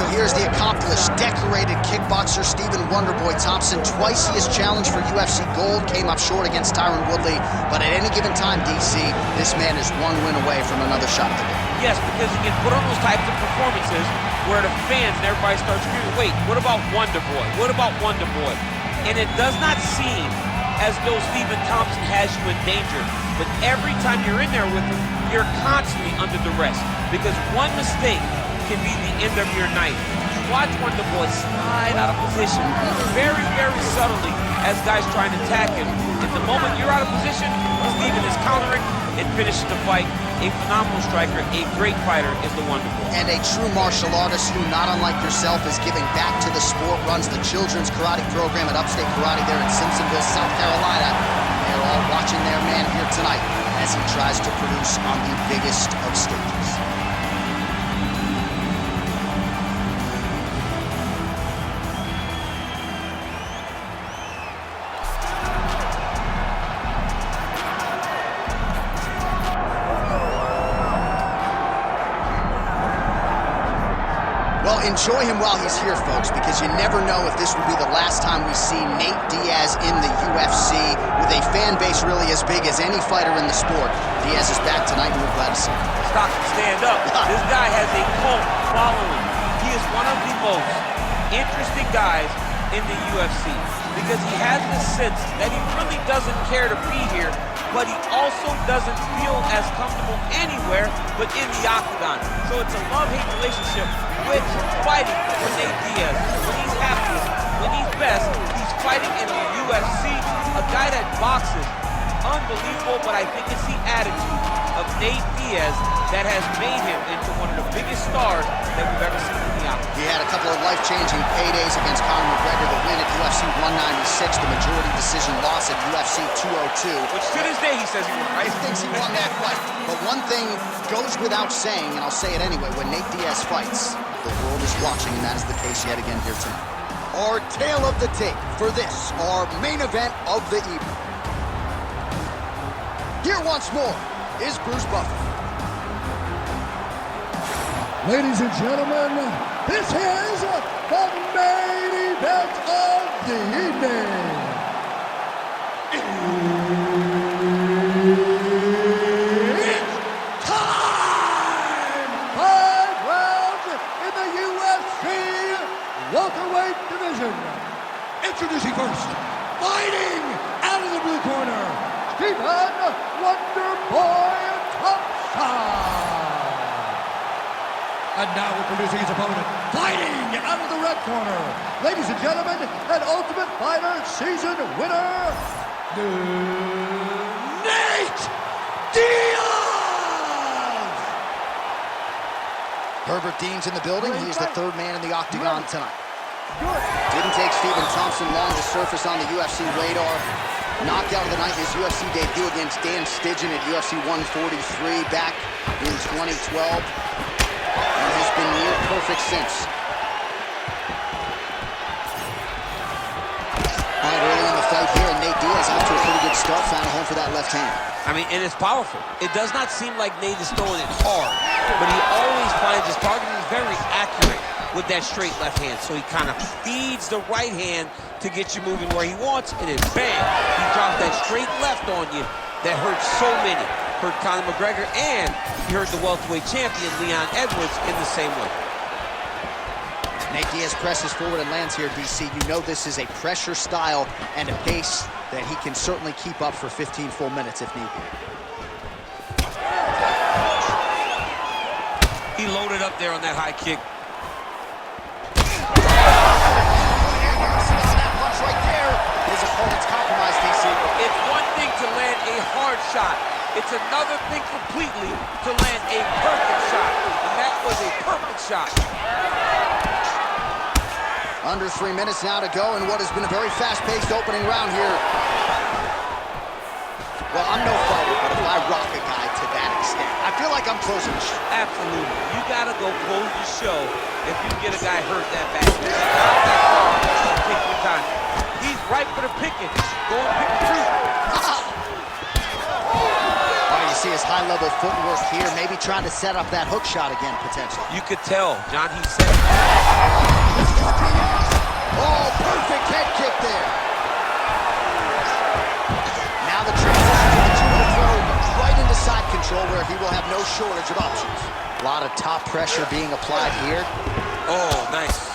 so here's the accomplished, decorated kickboxer Stephen Wonderboy Thompson. Twice he has challenged for UFC gold, came up short against Tyron Woodley, but at any given time, DC, this man is one win away from another shot to go. Yes, because he can put on those types of performances where the fans and everybody starts screaming, wait, what about Wonderboy? What about Wonderboy? And it does not seem as though Stephen Thompson has you in danger, but every time you're in there with him, you're constantly under duress, because one mistake can be the end of your night. You watch Wonderboy slide out of position very, very subtly as guys trying to attack him. At the moment you're out of position, Stephen is countering and finishes the fight. A phenomenal striker, a great fighter is the Wonderboy. And a true martial artist who, not unlike yourself, is giving back to the sport, runs the children's karate program at Upstate Karate there in Simpsonville, South Carolina. They're all watching their man here tonight as he tries to produce on the biggest of stages. Well, enjoy him while he's here, folks, because you never know if this will be the last time we see Nate Diaz in the UFC with a fan base really as big as any fighter in the sport. Diaz is back tonight, and we're glad to see him. Stop and stand up. This guy has a cult following. He is one of the most interesting guys in the UFC because he has the sense that he really doesn't care to be here, but he also doesn't feel as comfortable anywhere but in the octagon. So it's a love-hate relationship with fighting for Nate Diaz. When he's happiest, when he's best, he's fighting in the UFC. A guy that boxes, unbelievable, but I think it's the attitude of Nate Diaz that has made him into one of the biggest stars that we've ever seen in the octagon. He had a couple of life-changing paydays against Conor McGregor, the win at UFC 196, the majority decision loss at UFC 202. Which to this day he says he won, right? He thinks he won that fight. But one thing goes without saying, and I'll say it anyway, when Nate Diaz fights, the world is watching, and that is the case yet again here tonight. Our tale of the tape for this, our main event of the evening. Here once more is Bruce Buffer. Ladies and gentlemen, this is the main event of the evening. It's time! 5 rounds in the UFC welterweight division. Introducing first, fighting out of the blue corner, Stephen Wonderboy Thompson. And now introducing his opponent, fighting out of the red corner, ladies and gentlemen, an Ultimate Fighter season winner, Nate Diaz! Herbert Dean's in the building. He is the third man in the octagon tonight. Didn't take Stephen Thompson long to surface on the UFC radar. Knockout of the night in his UFC debut against Dan Stigen at UFC 143 back in 2012. And has been near perfect since. All right, early in the fight here, and Nate Diaz out to a pretty good start, found a home for that left hand. I mean, and it's powerful. It does not seem like Nate is throwing it hard, but he always finds his target is very accurate with that straight left hand. So he kind of feeds the right hand to get you moving where he wants, and then bam, he drops that straight left on you that hurts so many. Hurt Conor McGregor, and he hurt the welterweight champion Leon Edwards in the same way. Nate Diaz presses forward and lands here, DC. You know this is a pressure style and a pace that he can certainly keep up for 15 full minutes if need be. He loaded up there on that high kick. That punch right there. His opponent's compromised, DC. It's one thing to land a hard shot. It's another thing completely to land a perfect shot. And that was a perfect shot. Under 3 minutes now to go in what has been a very fast-paced opening round here. Well, I'm no fighter, but if I rock a guy to that extent, I feel like I'm closing the show. Absolutely. You gotta go close the show if you get a guy hurt that bad. There's a guy that far, take your time. He's right for the picking. Go and pick the truth. see his high-level footwork here, maybe trying to set up that hook shot again, potentially. You could tell, John, he said it. Oh, perfect head kick there. Now the transition to the judo throw right into side control, where he will have no shortage of options. A lot of top pressure being applied here. Oh, nice.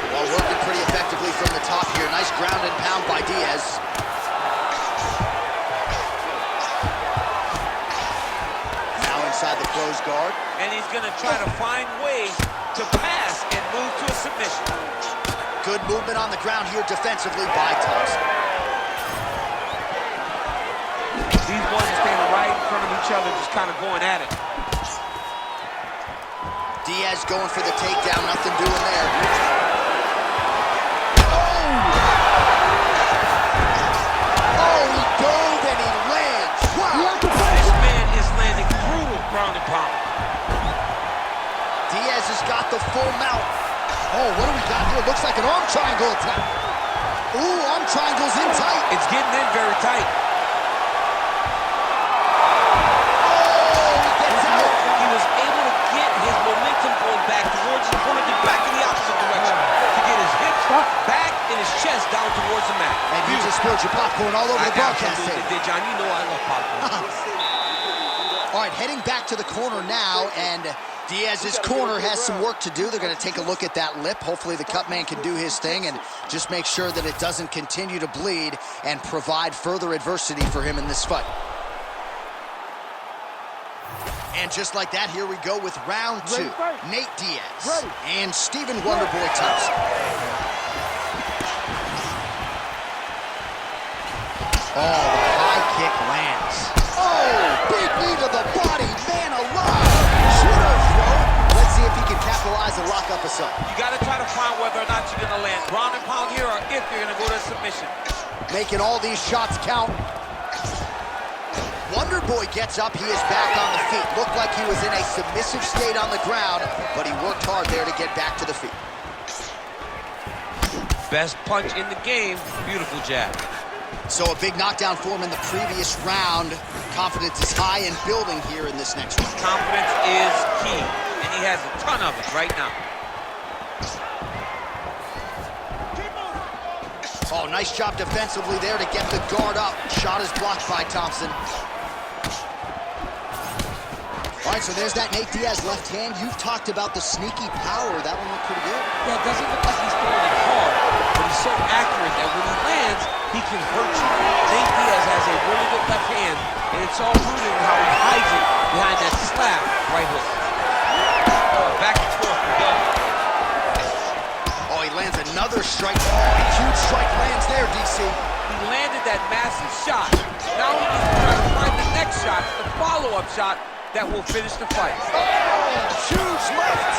Well, working pretty effectively from the top here. Nice ground and pound by Diaz. Inside the closed guard. And he's going to try to find ways to pass and move to a submission. Good movement on the ground here defensively by Thompson. These boys are standing right in front of each other, just kind of going at it. Diaz going for the takedown, nothing doing there. Oh, he dove and he lands. Wow. This man is landing brutal ground and pound. Diaz has got the full mount. Oh, what do we got here? Looks like an arm triangle attack. Ooh, arm triangle's in tight. It's getting in very tight. Oh, he gets out. He was able to get his momentum going back towards his opponent, get back in the opposite direction to get his hips back and his chest down towards the mat. And you just spilled your popcorn all over the broadcast table. Did, John. You know I love popcorn. All right, heading back to the corner now, and Diaz's corner has some work to do. They're going to take a look at that lip. Hopefully the cut man can do his thing and just make sure that it doesn't continue to bleed and provide further adversity for him in this fight. And just like that, here we go with round two. Nate Diaz and Stephen Wonderboy Thompson. Oh, the high kick lands. Oh, big knee to the body, man alive. Judo throw. Let's see if he can capitalize and lock up a sub. You got to try to find whether or not you're going to land ground and pound here or if you're going to go to submission. Making all these shots count. Wonderboy gets up. He is back on the feet. Looked like he was in a submissive state on the ground, but he worked hard there to get back to the feet. Best punch in the game. Beautiful jab. So a big knockdown for him in the previous round. Confidence is high and building here in this next round. Confidence is key, and he has a ton of it right now. Oh, nice job defensively there to get the guard up. Shot is blocked by Thompson. All right, so there's that Nate Diaz left hand. You've talked about the sneaky power. That one looked pretty good. Yeah, it doesn't look like he's throwing it hard, but he's so accurate that when he lands, he can hurt you. Nate Diaz has a really good left hand, and it's all rooted in how he hides it behind that slap right hook. Back and forth we go. Oh, he lands another strike. Oh, huge strike lands there, DC. He landed that massive shot. Now he needs to try to find the next shot, the follow-up shot that will finish the fight. Oh, huge left.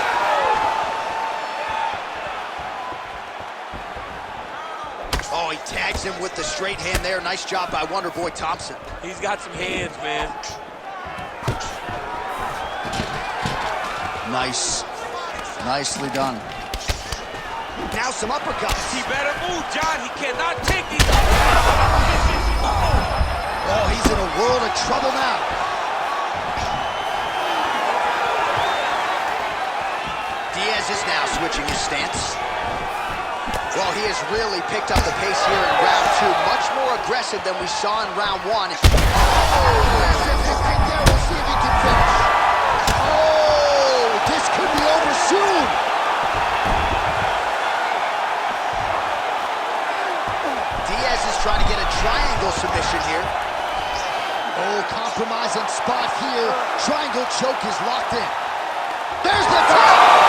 Oh, he tags him with the straight hand there. Nice job by Wonderboy Thompson. He's got some hands, man. Nice. Nicely done. Now some uppercuts. He better move, John. He cannot take these. Oh, he's in a world of trouble now. Diaz is now switching his stance. Well, he has really picked up the pace here in round two. Much more aggressive than we saw in round one. Oh, massive hit right there. We'll see if he can finish. Oh, this could be over soon. Diaz is trying to get a triangle submission here. Oh, compromising spot here. Triangle choke is locked in. There's the top!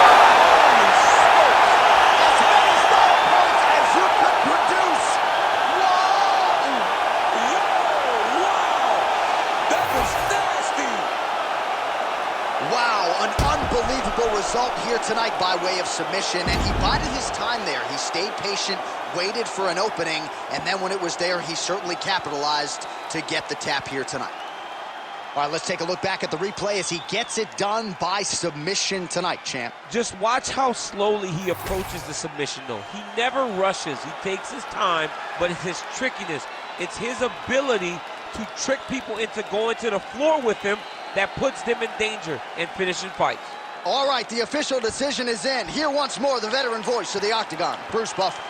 An unbelievable result here tonight by way of submission, and he bided his time there. He stayed patient, waited for an opening, and then when it was there, he certainly capitalized to get the tap here tonight. All right, let's take a look back at the replay as he gets it done by submission tonight, champ. Just watch how slowly he approaches the submission, though. He never rushes. He takes his time, but it's his trickiness. It's his ability to trick people into going to the floor with him that puts them in danger and finishing fights. All right, the official decision is in. Here once more, the veteran voice of the Octagon, Bruce Buffer.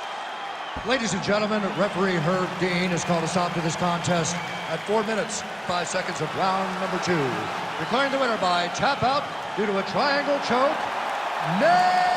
Ladies and gentlemen, referee Herb Dean has called a stop to this contest at 4 minutes, 5 seconds of round number 2. Declaring the winner by tap out due to a triangle choke, Diaz!